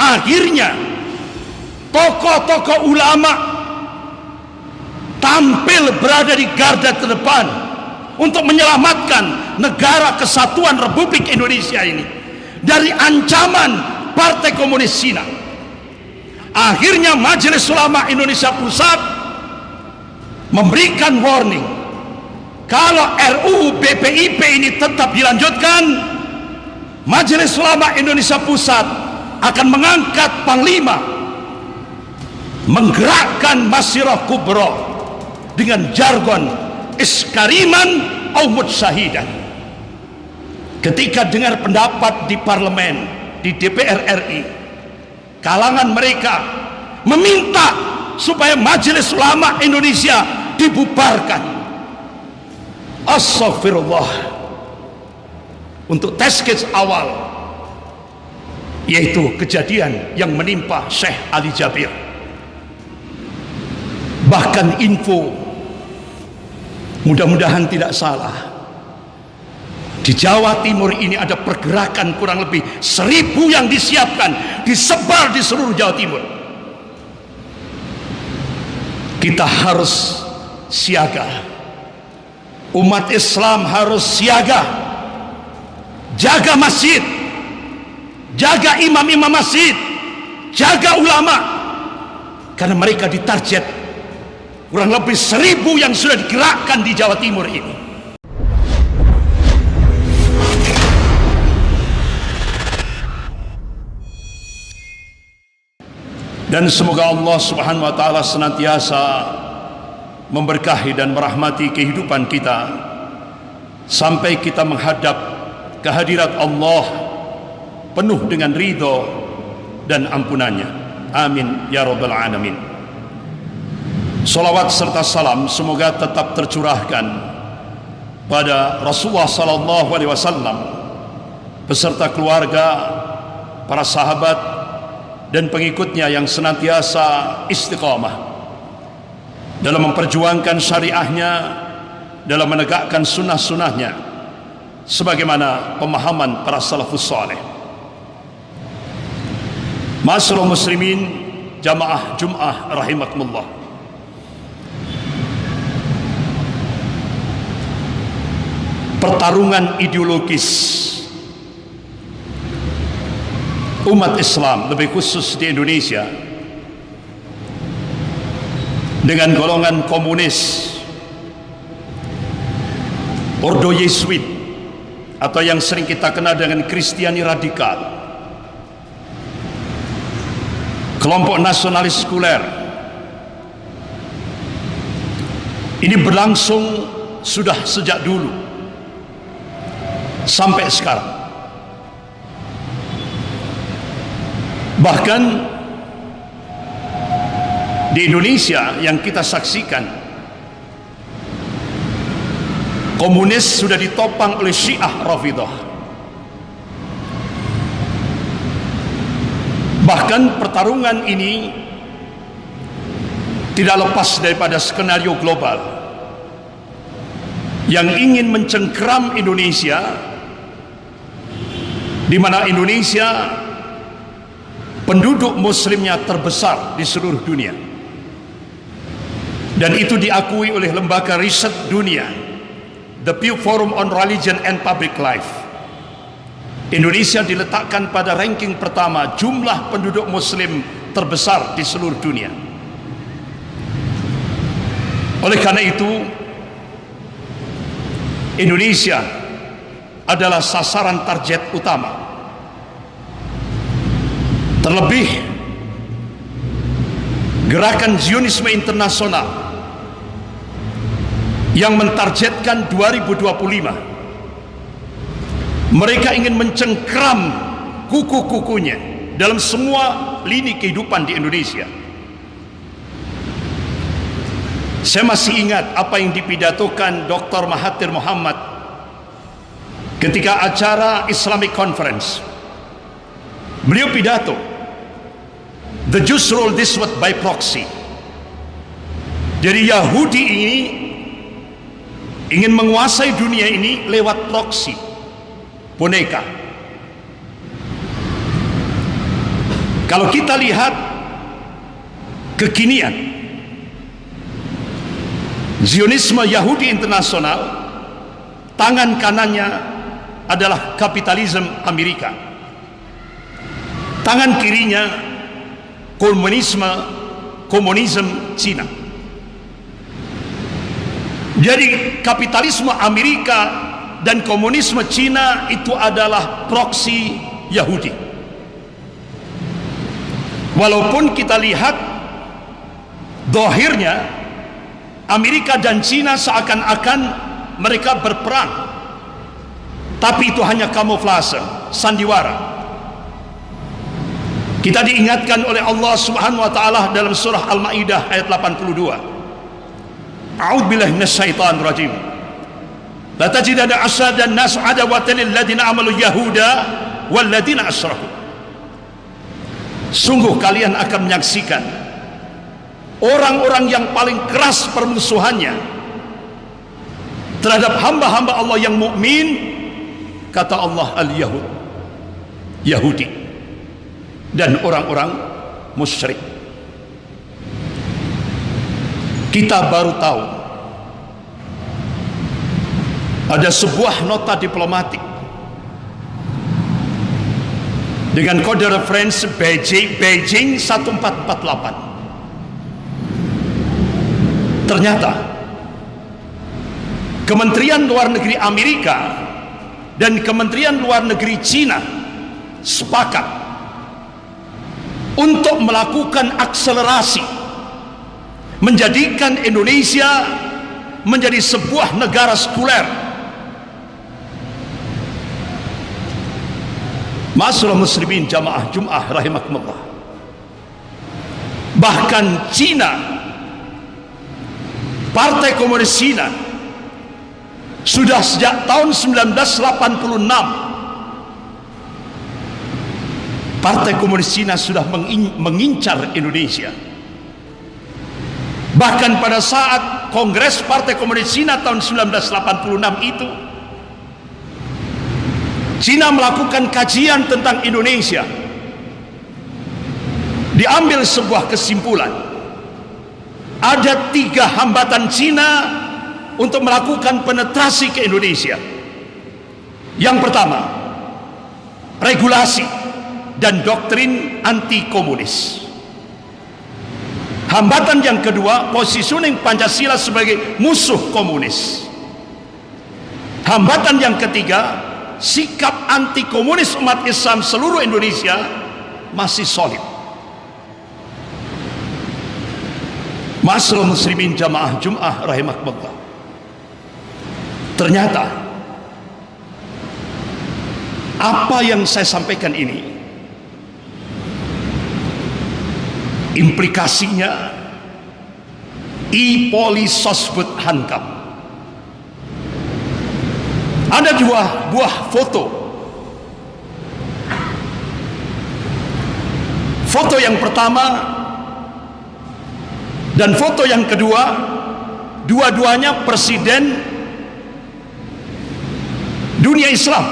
Akhirnya tokoh-tokoh ulama tampil berada di garda terdepan untuk menyelamatkan negara kesatuan Republik Indonesia ini dari ancaman Partai Komunis Cina. Akhirnya Majelis Ulama Indonesia Pusat memberikan warning, kalau RUU BPIP ini tetap dilanjutkan, Majelis Ulama Indonesia Pusat akan mengangkat panglima, menggerakkan Masirah Kubra dengan jargon iskariman au mutsyahidan. Ketika dengar pendapat di parlemen, di DPR RI, kalangan mereka meminta supaya Majelis Ulama Indonesia dibubarkan. Astagfirullah. Untuk teskes awal, yaitu kejadian yang menimpa Syekh Ali Jabir. Bahkan info, mudah-mudahan tidak salah, di Jawa Timur ini ada pergerakan kurang lebih 1000 yang disiapkan, disebar di seluruh Jawa Timur. Kita harus siaga, umat Islam harus siaga, jaga masjid, jaga imam-imam masjid, jaga ulama, karena mereka ditarget kurang lebih 1000 yang sudah digerakkan di Jawa Timur ini. Dan semoga Allah Subhanahu wa taala senantiasa memberkahi dan merahmati kehidupan kita sampai kita menghadap kehadirat Allah penuh dengan ridho dan ampunannya. Amin ya rabbal alamin. Salawat serta salam semoga tetap tercurahkan pada Rasulullah sallallahu alaihi wasallam beserta keluarga, para sahabat dan pengikutnya yang senantiasa istiqamah dalam memperjuangkan syariahnya, dalam menegakkan sunnah-sunnahnya sebagaimana pemahaman para salafus saleh. Ma'asyiral muslimin, jamaah Jum'ah rahimakumullah. Pertarungan ideologis umat Islam, lebih khusus di Indonesia, dengan golongan komunis, Ordo Yesuit, atau yang sering kita kenal dengan Kristiani radikal, kelompok nasionalis sekuler, ini berlangsung sudah sejak dulu sampai sekarang. Bahkan di Indonesia yang kita saksikan, komunis sudah ditopang oleh Syiah Rafidhah. Bahkan pertarungan ini tidak lepas daripada skenario global yang ingin mencengkeram Indonesia, di mana Indonesia penduduk muslimnya terbesar di seluruh dunia, dan itu diakui oleh lembaga riset dunia, The Pew Forum on Religion and Public Life. Indonesia diletakkan pada ranking pertama jumlah penduduk muslim terbesar di seluruh dunia. Oleh karena itu, Indonesia adalah sasaran target utama. Terlebih gerakan Zionisme internasional yang mentargetkan 2025. Mereka ingin mencengkeram kuku-kukunya dalam semua lini kehidupan di Indonesia. Saya masih ingat apa yang dipidatokan Dr. Mahathir Mohamad ketika acara Islamic Conference. Beliau pidato, "The Jews rule this world by proxy." Jadi Yahudi ini ingin menguasai dunia ini lewat proksi, boneka. Kalau kita lihat kekinian, Zionisme Yahudi internasional, tangan kanannya adalah kapitalisme Amerika, tangan kirinya komunisme Cina. Jadi kapitalisme Amerika dan komunisme Cina itu adalah proksi Yahudi. Walaupun kita lihat dohirnya Amerika dan Cina seakan-akan mereka berperang, tapi itu hanya kamuflase, sandiwara. Kita diingatkan oleh Allah Subhanahu wa taala dalam surah Al-Maidah ayat 82. A'udzubillahi minasyaitonir rajim. La tajidanna ashadan nas adawatan lil ladzina amalu yahuda wal ladzina asyraku. Sungguh kalian akan menyaksikan orang-orang yang paling keras permusuhannya terhadap hamba-hamba Allah yang mukmin, kata Allah, al-Yahud, Yahudi, dan orang-orang musyrik. Kita baru tahu ada sebuah nota diplomatik dengan kode referensi Beijing 1448. Ternyata Kementerian Luar Negeri Amerika dan Kementerian Luar Negeri Cina sepakat untuk melakukan akselerasi, menjadikan Indonesia menjadi sebuah negara sekuler. Ma'asyiral muslimin jamaah Jum'ah rahimakumullah. Bahkan Cina, Partai Komunis Cina, sudah sejak tahun 1986 Partai Komunis Cina sudah mengincar Indonesia. Bahkan pada saat Kongres Partai Komunis Cina tahun 1986 itu, Cina melakukan kajian tentang Indonesia. Diambil sebuah kesimpulan, ada 3 hambatan Cina untuk melakukan penetrasi ke Indonesia. Yang pertama, regulasi dan doktrin anti komunis. Hambatan yang kedua, positioning Pancasila sebagai musuh komunis. Hambatan yang ketiga, sikap anti komunis umat Islam seluruh Indonesia masih solid. Ma'asyiral muslimin jamaah Jum'ah rahimakumullah. Ternyata apa yang saya sampaikan ini implikasinya i-polisosbud hankam. Ada 2 buah foto. Foto yang pertama dan foto yang kedua, dua-duanya presiden dunia Islam.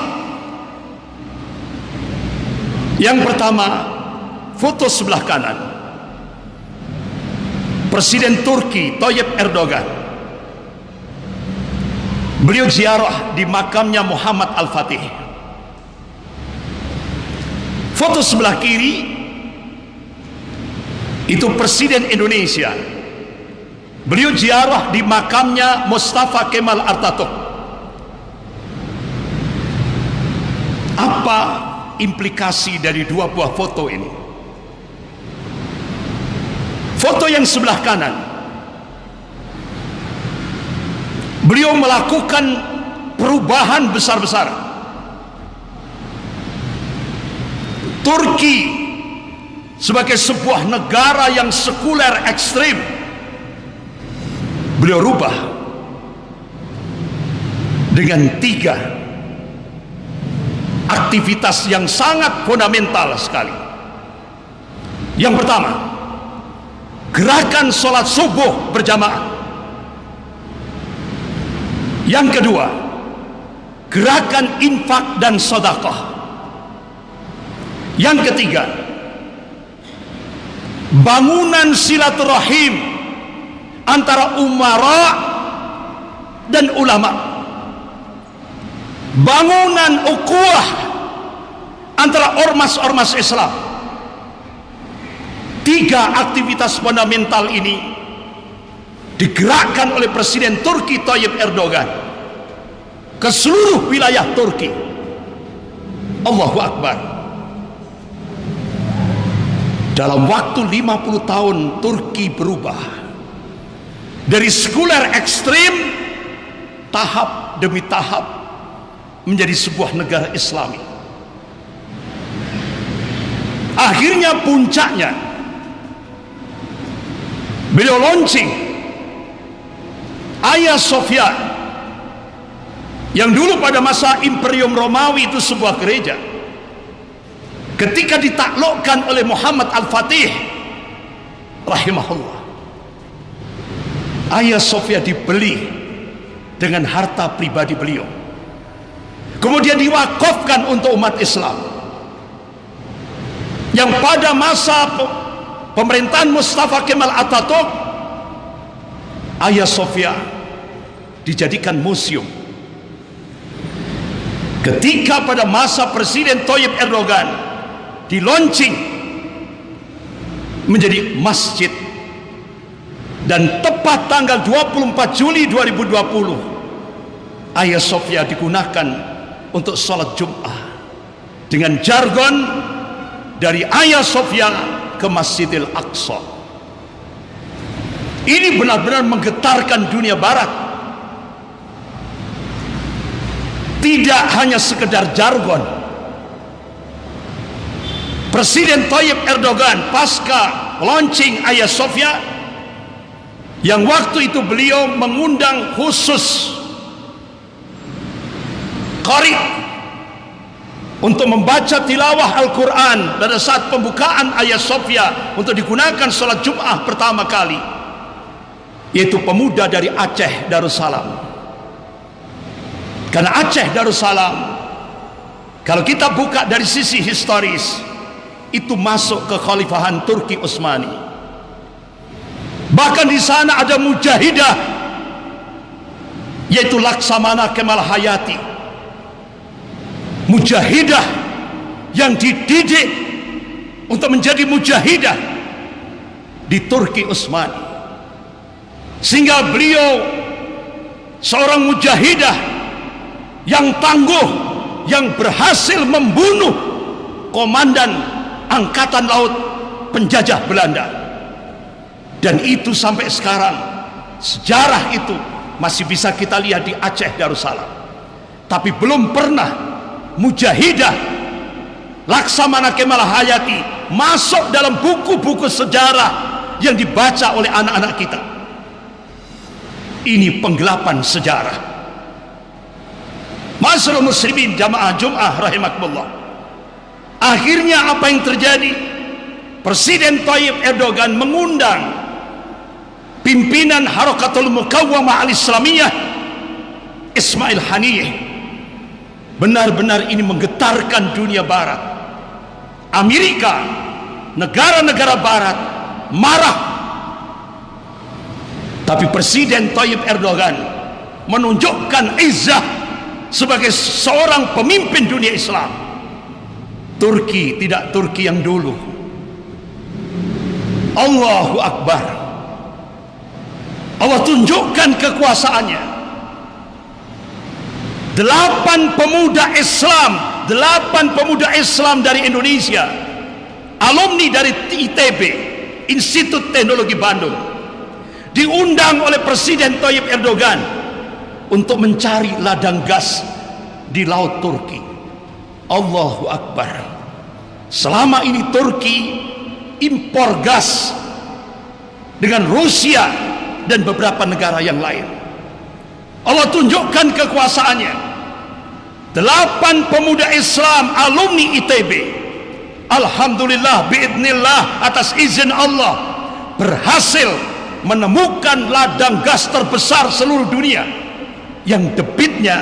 Yang pertama, foto sebelah kanan, Presiden Turki Tayyip Erdogan. Beliau ziarah di makamnya Muhammad Al-Fatih. Foto sebelah kiri itu Presiden Indonesia. Beliau ziarah di makamnya Mustafa Kemal Atatürk. Apa implikasi dari 2 buah foto ini? Foto yang sebelah kanan, beliau melakukan perubahan besar-besaran. Turki sebagai sebuah negara yang sekuler ekstrim, beliau rubah dengan 3 aktivitas yang sangat fundamental sekali. Yang pertama, gerakan sholat subuh berjamaah. Yang kedua, gerakan infak dan sedekah. Yang ketiga, bangunan silaturahim antara umara dan ulama, bangunan ukhuwah antara ormas-ormas Islam. Tiga aktivitas fundamental ini digerakkan oleh Presiden Turki Tayyip Erdogan ke seluruh wilayah Turki. Allahu Akbar. Dalam waktu 50 tahun Turki berubah dari sekuler ekstrim tahap demi tahap menjadi sebuah negara Islami. Akhirnya puncaknya beliau launching Hagia Sophia, yang dulu pada masa Imperium Romawi itu sebuah gereja. Ketika ditaklukkan oleh Muhammad Al-Fatih rahimahullah, Hagia Sophia dibeli dengan harta pribadi beliau, kemudian diwakafkan untuk umat Islam. Yang pada masa pemerintahan Mustafa Kemal Atatürk, Hagia Sophia dijadikan museum. Ketika pada masa Presiden Tayyip Erdogan di launching menjadi masjid, dan tepat tanggal 24 Juli 2020 Hagia Sophia digunakan untuk sholat Jum'ah dengan jargon dari Hagia Sophia ke Masjidil Aqsa. Ini benar-benar menggetarkan dunia barat. Tidak hanya sekedar jargon. Presiden Tayyip Erdogan pasca launching Hagia Sophia, yang waktu itu beliau mengundang khusus qari untuk membaca tilawah Al-Quran pada saat pembukaan Hagia Sophia untuk digunakan sholat Jum'ah pertama kali, yaitu pemuda dari Aceh Darussalam. Karena Aceh Darussalam, kalau kita buka dari sisi historis, itu masuk ke Khalifahan Turki Utsmani. Bahkan di sana ada mujahidah, yaitu Laksamana Kemal Hayati, mujahidah yang dididik untuk menjadi mujahidah di Turki Utsmani, sehingga beliau seorang mujahidah yang tangguh, yang berhasil membunuh komandan angkatan laut penjajah Belanda. Dan itu sampai sekarang sejarah itu masih bisa kita lihat di Aceh Darussalam. Tapi belum pernah mujahidah Laksamana Kemal Hayati masuk dalam buku-buku sejarah yang dibaca oleh anak-anak kita. Ini penggelapan sejarah. Masyaallah muslimin jamaah Jum'ah rahimakumullah. Akhirnya apa yang terjadi? Presiden Tayyip Erdogan mengundang pimpinan Harakatul Muqawamah Al-Islamiyah Ismail Haniyeh. Benar-benar ini menggetarkan dunia barat. Amerika, negara-negara barat marah. Tapi Presiden Tayyip Erdogan menunjukkan izzah sebagai seorang pemimpin dunia Islam. Turki tidak Turki yang dulu. Allahu Akbar. Allah tunjukkan kekuasaannya. 8 pemuda Islam dari Indonesia, alumni dari ITB, Institut Teknologi Bandung, diundang oleh Presiden Tayyip Erdogan untuk mencari ladang gas di laut Turki. Allahu Akbar. Selama ini Turki impor gas dengan Rusia dan beberapa negara yang lain. Allah tunjukkan kekuasaannya. 8 pemuda Islam alumni ITB, alhamdulillah biidznillah, atas izin Allah, berhasil menemukan ladang gas terbesar seluruh dunia, yang debitnya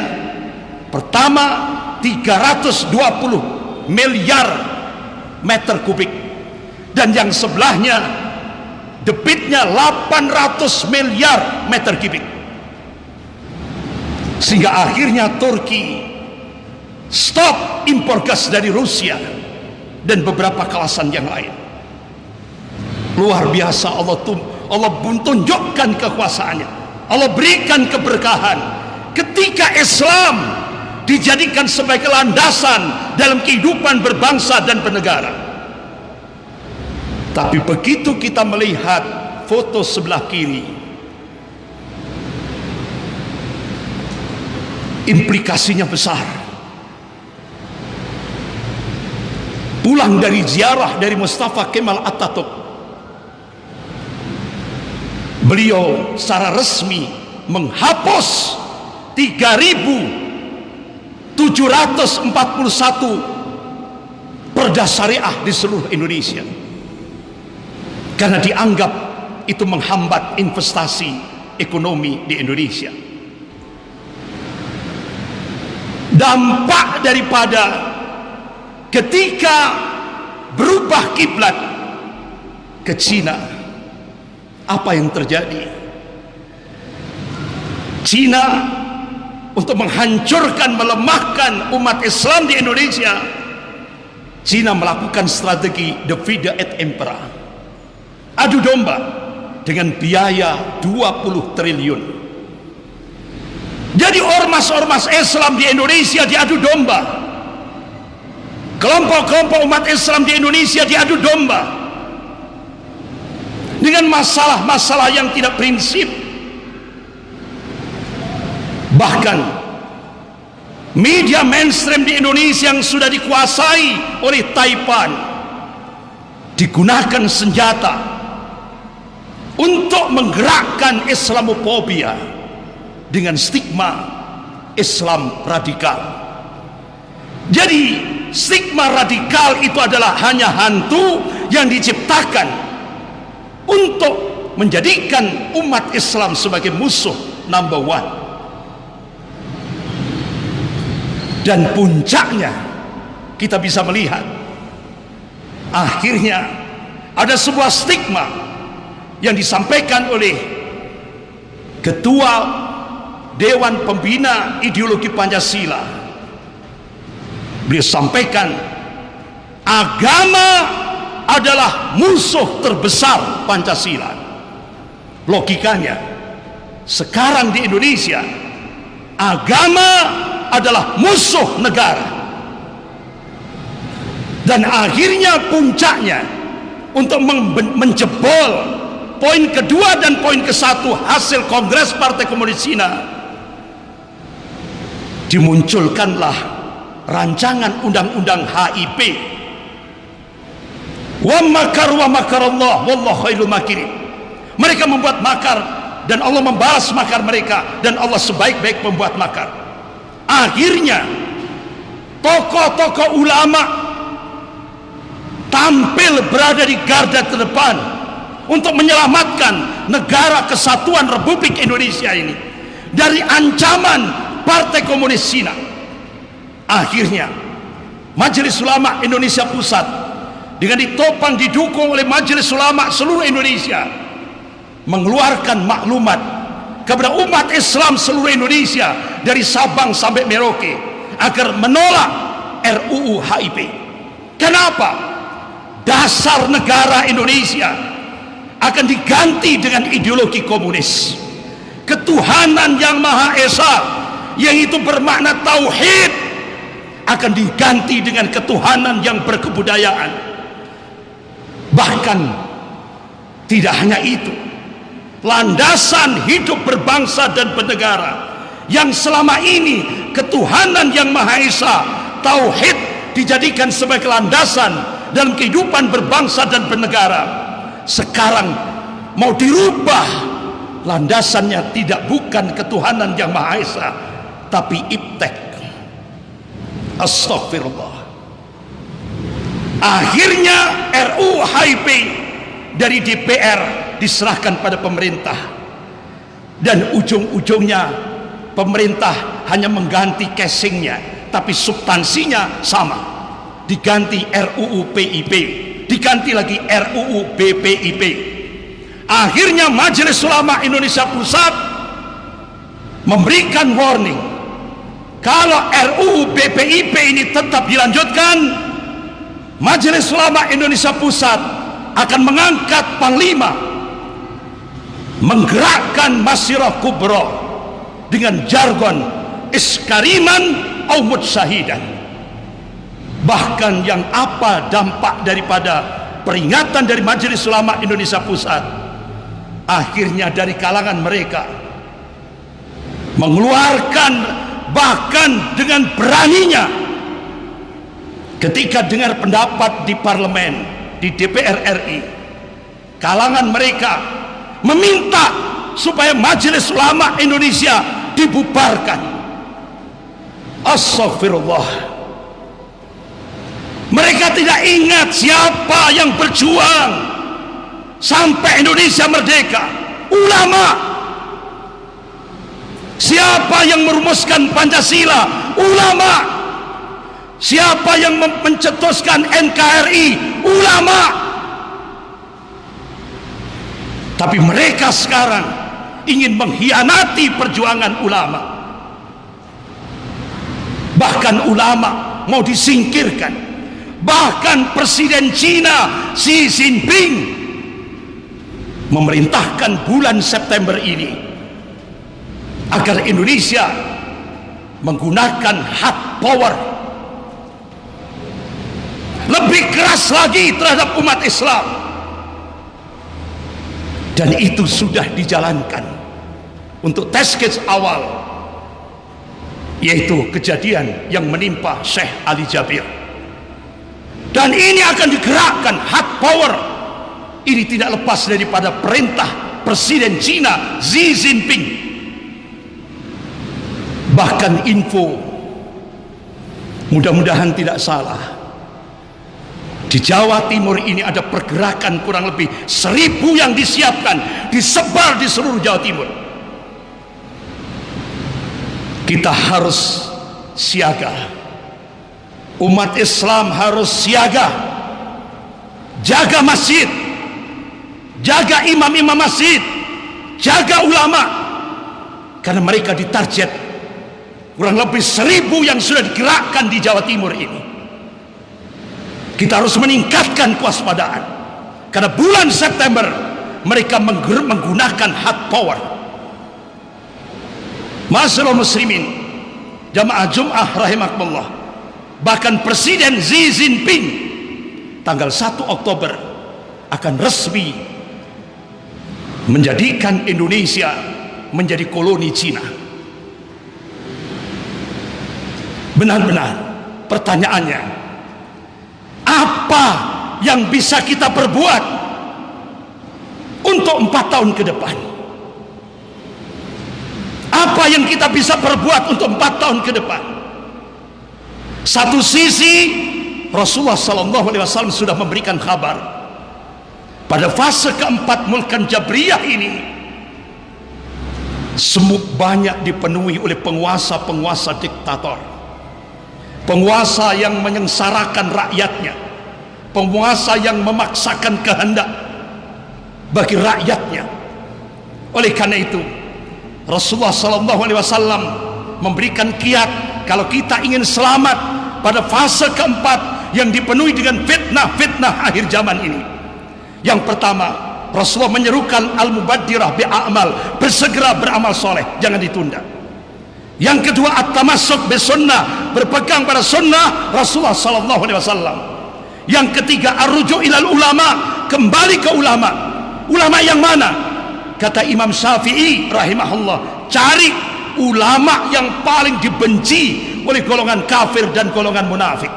pertama 320 miliar meter kubik, dan yang sebelahnya debitnya 800 miliar meter kubik, sehingga akhirnya Turki stop impor gas dari Rusia dan beberapa kawasan yang lain. Luar biasa, Allah tunjukkan kekuasaannya, Allah berikan keberkahan ketika Islam dijadikan sebagai landasan dalam kehidupan berbangsa dan bernegara. Tapi begitu kita melihat foto sebelah kiri, implikasinya besar. Pulang dari ziarah dari Mustafa Kemal Atatürk, beliau secara resmi menghapus 3.741 perda syariah di seluruh Indonesia karena dianggap itu menghambat investasi ekonomi di Indonesia. Dampak daripada ketika berubah kiblat ke Cina, apa yang terjadi? Cina untuk menghancurkan, melemahkan umat Islam di Indonesia, Cina melakukan strategi divide et impera, adu domba dengan biaya 20 triliun. Jadi ormas-ormas Islam di Indonesia diadu domba, kelompok-kelompok umat Islam di Indonesia diadu domba dengan masalah-masalah yang tidak prinsip. Bahkan media mainstream di Indonesia yang sudah dikuasai oleh Taipan digunakan senjata untuk menggerakkan Islamofobia dengan stigma Islam radikal. Jadi stigma radikal itu adalah hanya hantu yang diciptakan untuk menjadikan umat Islam sebagai musuh number one. Dan puncaknya kita bisa melihat akhirnya ada sebuah stigma yang disampaikan oleh Ketua Dewan Pembina Ideologi Pancasila. Beliau sampaikan agama adalah musuh terbesar Pancasila. Logikanya sekarang di Indonesia agama adalah musuh negara, dan akhirnya puncaknya untuk menjebol poin kedua dan poin ke-1 hasil Kongres Partai Komunis Cina, dimunculkanlah rancangan undang-undang HIP. Wa makar wa makarallah wallahu khairul makirin. Mereka membuat makar dan Allah membalas makar mereka, dan Allah sebaik-baik membuat makar. Akhirnya tokoh-tokoh ulama tampil berada di garda terdepan untuk menyelamatkan negara kesatuan Republik Indonesia ini dari ancaman Partai Komunis Cina. Akhirnya Majelis Ulama Indonesia Pusat dengan ditopang didukung oleh Majelis Ulama seluruh Indonesia mengeluarkan maklumat kepada umat Islam seluruh Indonesia dari Sabang sampai Merauke agar menolak RUU HIP. Kenapa? Dasar negara Indonesia akan diganti dengan ideologi komunis. Ketuhanan yang Maha Esa, yaitu bermakna tauhid, akan diganti dengan ketuhanan yang berkebudayaan. Bahkan tidak hanya itu, landasan hidup berbangsa dan bernegara yang selama ini ketuhanan yang Maha Esa, tauhid, dijadikan sebagai landasan dalam kehidupan berbangsa dan bernegara, sekarang mau dirubah. Landasannya tidak bukan ketuhanan yang Maha Esa, tapi iptek. Astagfirullah. Akhirnya RUU HIP dari DPR diserahkan pada pemerintah, dan ujung-ujungnya pemerintah hanya mengganti casingnya, tapi substansinya sama. Diganti RUU PIP, diganti lagi RUU BPIP. Akhirnya Majelis Ulama Indonesia Pusat memberikan warning, kalau RUU BPIP ini tetap dilanjutkan, Majelis Ulama Indonesia Pusat akan mengangkat panglima, menggerakkan Masyirah Kubra dengan jargon iskariman au mutsyahidan. Bahkan yang apa dampak daripada peringatan dari Majelis Ulama Indonesia Pusat, akhirnya dari kalangan mereka mengeluarkan, bahkan dengan beraninya ketika dengar pendapat di parlemen, di DPR RI, kalangan mereka meminta supaya Majelis Ulama Indonesia dibubarkan. Astagfirullah. Mereka tidak ingat siapa yang berjuang sampai Indonesia merdeka. Ulama. Siapa yang merumuskan Pancasila? Ulama. Siapa yang mencetuskan NKRI? Ulama. Tapi mereka sekarang ingin mengkhianati perjuangan ulama. Bahkan ulama mau disingkirkan. Bahkan Presiden Cina Xi Jinping memerintahkan bulan September ini agar Indonesia menggunakan hard power lebih keras lagi terhadap umat Islam. Dan itu sudah dijalankan untuk test case awal, yaitu kejadian yang menimpa Syekh Ali Jabir. Dan ini akan digerakkan hard power. Ini tidak lepas daripada perintah Presiden Cina Xi Jinping. Bahkan info, mudah-mudahan tidak salah, di Jawa Timur ini ada pergerakan kurang lebih 1000 yang disiapkan, disebar di seluruh Jawa Timur. Kita harus siaga. Umat Islam harus siaga, jaga masjid, jaga imam-imam masjid, jaga ulama, karena mereka ditarget kurang lebih 1000 yang sudah digerakkan di Jawa Timur ini. Kita harus meningkatkan kewaspadaan, karena bulan September mereka menggunakan hard power. Masyaallah muslimin, jamaah Jum'ah rahimakumullah. Bahkan Presiden Xi Jinping tanggal 1 Oktober akan resmi menjadikan Indonesia menjadi koloni Cina. Benar-benar pertanyaannya, apa yang bisa kita perbuat untuk 4 tahun ke depan? Apa yang kita bisa perbuat untuk 4 tahun ke depan? Satu sisi Rasulullah SAW sudah memberikan kabar pada fase keempat Mulkan Jabriyah ini semua banyak dipenuhi oleh penguasa-penguasa diktator, penguasa yang menyengsarakan rakyatnya, penguasa yang memaksakan kehendak bagi rakyatnya. Oleh karena itu Rasulullah SAW memberikan kiat, kalau kita ingin selamat pada fase keempat yang dipenuhi dengan fitnah-fitnah akhir zaman ini, yang pertama, Rasulullah menyerukan al-mubaddirah bi'amal, bersegera beramal soleh, jangan ditunda. Yang kedua, at-tamassuk bisunnah, berpegang pada sunnah Rasulullah SAW. Yang ketiga, ar-ruju' ilal ulama, kembali ke ulama. Ulama yang mana? Kata Imam Syafi'i rahimahullah, cari ulama yang paling dibenci oleh golongan kafir dan golongan munafik,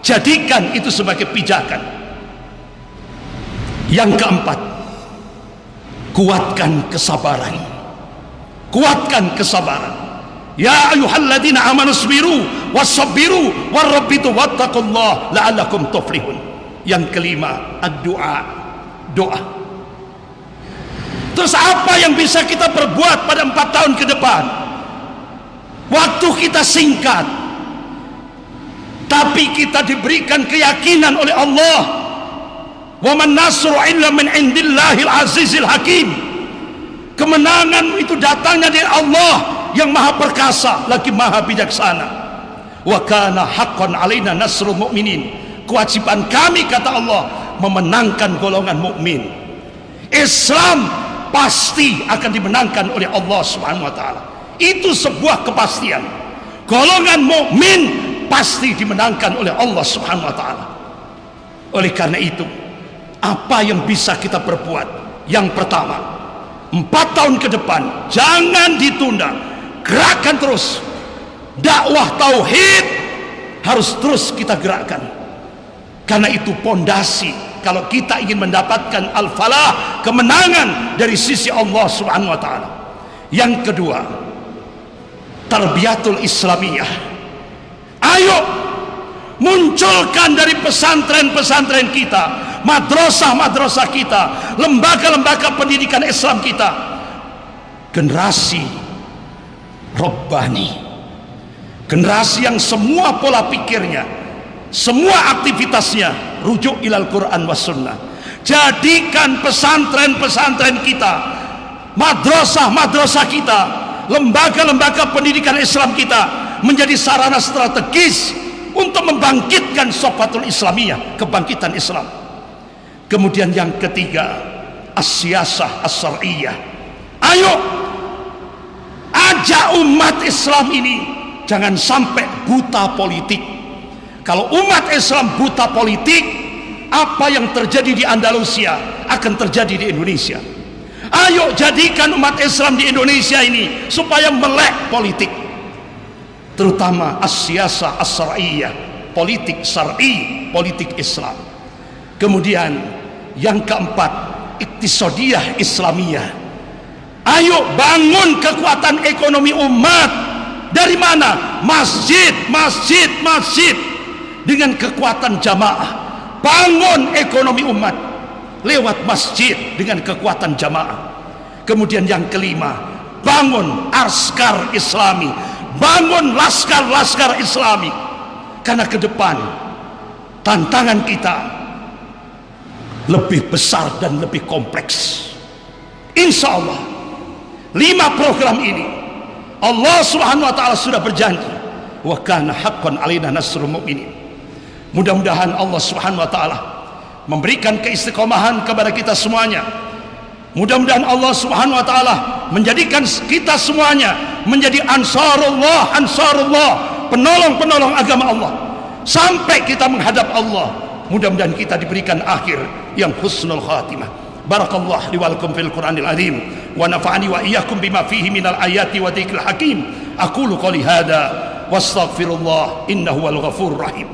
jadikan itu sebagai pijakan. Yang keempat, kuatkan kesabaran, kuatkan kesabaran. Ya ayyuhalladzina amanu sabiru wasabbiru warabbitu wattaqullah la'allakum tuflihun. Yang kelima, ad-du'a, doa. Terus apa yang bisa kita perbuat pada 4 tahun ke depan? Waktu kita singkat, tapi kita diberikan keyakinan oleh Allah Wa man nasru illa min indillahil azizil hakim. Kemenangan itu datangnya dari Allah yang maha perkasa lagi maha bijaksana. Wa kana haqqan alaina nasrul mu'minin. Kewajiban kami, kata Allah, memenangkan golongan mukmin. Islam pasti akan dimenangkan oleh Allah Subhanahu wa taala. Itu sebuah kepastian. Golongan mukmin pasti dimenangkan oleh Allah Subhanahu wa taala. Oleh karena itu, apa yang bisa kita perbuat? Yang pertama, 4 tahun ke depan jangan ditunda, gerakan terus. Dakwah tauhid harus terus kita gerakkan, karena itu pondasi kalau kita ingin mendapatkan al-falah, kemenangan dari sisi Allah Subhanahu wa taala. Yang kedua, tarbiyatul islamiyah. Ayo munculkan dari pesantren-pesantren kita, madrasah-madrasah kita, lembaga-lembaga pendidikan Islam kita, generasi Rabbani, generasi yang semua pola pikirnya, semua aktivitasnya rujuk ilal Quran was sunnah. Jadikan pesantren-pesantren kita, madrasah-madrasah kita, lembaga-lembaga pendidikan Islam kita menjadi sarana strategis untuk membangkitkan sofatul islamiyah, kebangkitan Islam. Kemudian yang ketiga, as-siyasah as-syar'iyyah. Ayo ajak umat Islam ini jangan sampai buta politik. Kalau umat Islam buta politik, apa yang terjadi di Andalusia akan terjadi di Indonesia. Ayo jadikan umat Islam di Indonesia ini supaya melek politik, terutama as-siyasah as-syar'iyyah, politik syar'i, politik Islam. Kemudian yang keempat, iktisadiyah islamiyah. Ayo bangun kekuatan ekonomi umat. Dari mana? Masjid, masjid, masjid. Dengan kekuatan jamaah, bangun ekonomi umat lewat masjid dengan kekuatan jamaah. Kemudian yang kelima, bangun askar islami, bangun laskar-laskar islami. Karena ke depan tantangan kita lebih besar dan lebih kompleks. Insya Allah 5 program ini Allah Subhanahu wa taala sudah berjanji, wa kana haqqan alaina nasrul mu'minin. Mudah-mudahan Allah Subhanahu wa taala memberikan keistiqomahan kepada kita semuanya. Mudah-mudahan Allah Subhanahu wa taala menjadikan kita semuanya menjadi ansarullah, ansarullah, penolong-penolong agama Allah sampai kita menghadap Allah. Mudah-mudahan kita diberikan akhir yang husnul khatimah. Barakallahu li wa lakum fil Qur'anil azim wa nafa'ani wa iyyakum bima fihi minal ayati wa dzikril hakim. Aqulu qouli hadza wastaghfirullah innahu wal ghafurur rahim.